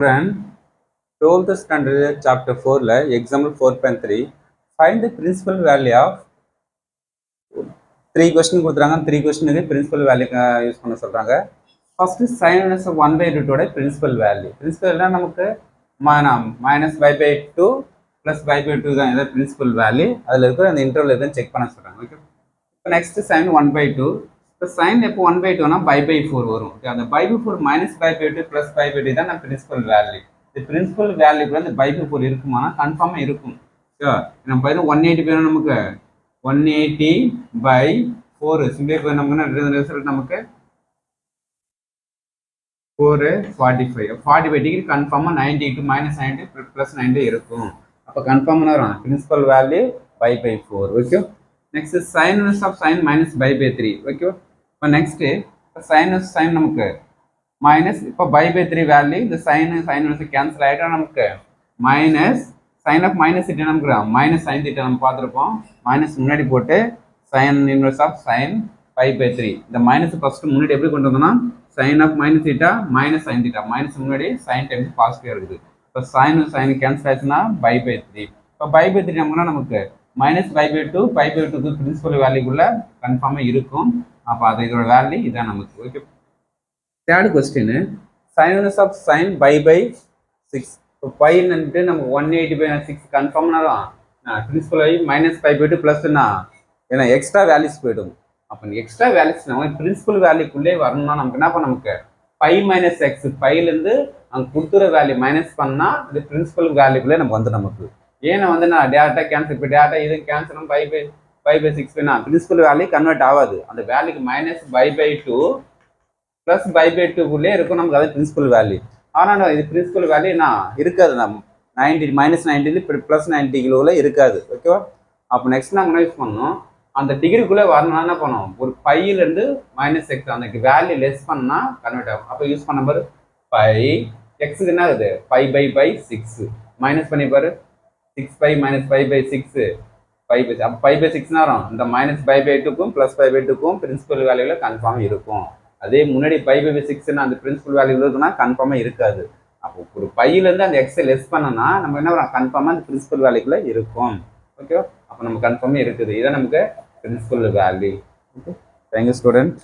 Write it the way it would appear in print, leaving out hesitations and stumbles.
Friend, 12th standard chapter 4 example 4.3 find the principal value of 3 question கொடுத்துறாங்க 3 questionக்கு principal value use பண்ண சொல்றாங்க. First sin inverse of 1/2 ஓட principal value என்ன நமக்கு minus y by 2 plus y by 2 தான் இத principal value. அதுல இருக்கிற அந்த இன்டர்வல் எதுன்னு செக் பண்ண சொல்றாங்க. ஓகே. இப்போ next sin 1/2. இப்போ sin எப்போ 1/2 னா by by 4 வரும். ஓகே. அந்த by by 4 minus by by 2 plus by by 2 தான் நம்ம principal value. இந்த principal value கூட இந்த by by 4 இருக்குமா கன்ஃபார்மா இருக்கும். ஓகே. நம்ம பாரு 180 பேர் நமக்கு 180 by 4 சிம்பிளை நமக்கு ரிசல்ட் நமக்கு 4 45 டிகிரி கன்ஃபார்மா 90 to minus 90 plus 90 இருக்கும். அப்போ கன்ஃபார்மா வரும் principal value by by 4. Okay. Next sin inverse of sin minus by by 3. Okay. இப்போ நெக்ஸ்ட் sin inverse sin நமக்கு மைனஸ் இப்போ by by 3 வேல்யூ இந்த sin inverse கேன்சல் ஆயிட்டா நமக்கு மைனஸ் sin of minus θ நமக்கு மைனஸ் sin θ நம்ம பார்த்துருப்போம். Minus முன்னாடி போட்டு sin inverse of sin by by 3. இந்த மைனஸ் ஃபர்ஸ்ட் முன்னாடி எப்படி கொண்டு வந்தோம்னா sin of minus θ minus sin θ minus முன்னாடி sin டைம்ஸ் பாசிட்டிவா இருக்குது. இப்போ sin கேன்சல் ஆச்சுன்னா by by 3. இப்போ by by 3 நமக்கு minus by by 2 by by 2 principal வேல்யூக்குள்ள கன்ஃபார்மா இருக்கும். அப்போ அது இதோட வேல்யூ இதான் நமக்கு. Okay. Third question sin inverse of sin by by 6. இப்போ பை வந்துட்டு நமக்கு 180 by 6 கன்ஃபார்ம்னா தான் principal value minus pi by 2 பிளஸ்னா ஏன்னா எக்ஸ்ட்ரா வேல்யூஸ் போயிடும். அப்போ எக்ஸ்ட்ரா வேல்யூஸ் நம்ம பிரின்சிபல் வேல்யூக்குள்ளே வரணும்னா நமக்கு என்ன பண்ண நமக்கு பை மைனஸ் எக்ஸ் பைலேருந்து அங்கே கொடுத்துற வேல்யூ மைனஸ் பண்ணால் இது பிரின்சிபல் வேல்யூக்குள்ளே நம்ம வந்து நமக்கு ஏன்னா வந்து நான் டேட்டா கேன்சல் இப்போ டேட்டா இது கேன்சலும் பை பை 6 வேணா பிரின்சிபல் வேல்யூ கன்வெர்ட் ஆகாது. அந்த வேல்யூக்கு மைனஸ் பை 2 ப்ளஸ் பை 2க்குள்ளே இருக்கும் நமக்கு அது பிரின்சிபல் வேல்யூ. ஆனால் இது பிரின்சிபல் வேல்யூ இருக்காது நம்ம 90 மைனஸ் 90 ப்ளஸ் 90 கிலோவில் இருக்காது. ஓகேவா. அப்போ நெக்ஸ்ட் நாங்கள் என்ன யூஸ் பண்ணோம் அந்த டிகிரிக்குள்ளே வரணும்னா என்ன பண்ணோம் ஒரு பையிலேருந்து மைனஸ் எக்ஸ் அந்த வேல்யூ லெஸ் பண்ணால் கன்வெர்ட் ஆகும். அப்போ யூஸ் பண்ண பாரு பை எக்ஸுக்கு என்ன ஆகுது பை பை 6 மைனஸ் பண்ணி பாரு 6 பை மைனஸ் பை 6 பை அப்போ பை 6னா வரும் இந்த மைனஸ் பை 2க்கும் ப்ளஸ் பை 2க்கும் பிரின்சிபல் வேல்யூவில் கன்ஃபார்ம் இருக்கும். அதே முன்னாடி பை 6னா அந்த பிரின்சிபல் வேல்யூ இருக்குன்னா கன்ஃபார்மா இருக்காது. அப்போ ஒரு பையிலேருந்து அந்த எக்ஸை லெஸ் பண்ணனா நம்ம என்ன வரும் கன்ஃபார்மா அந்த பிரின்சிபல் வேல்யூக்குள்ள இருக்கும். ஓகே. அப்போ நம்ம கன்ஃபார்மே இருக்குது. இதான் நமக்கு principal value. Okay. Thank you student.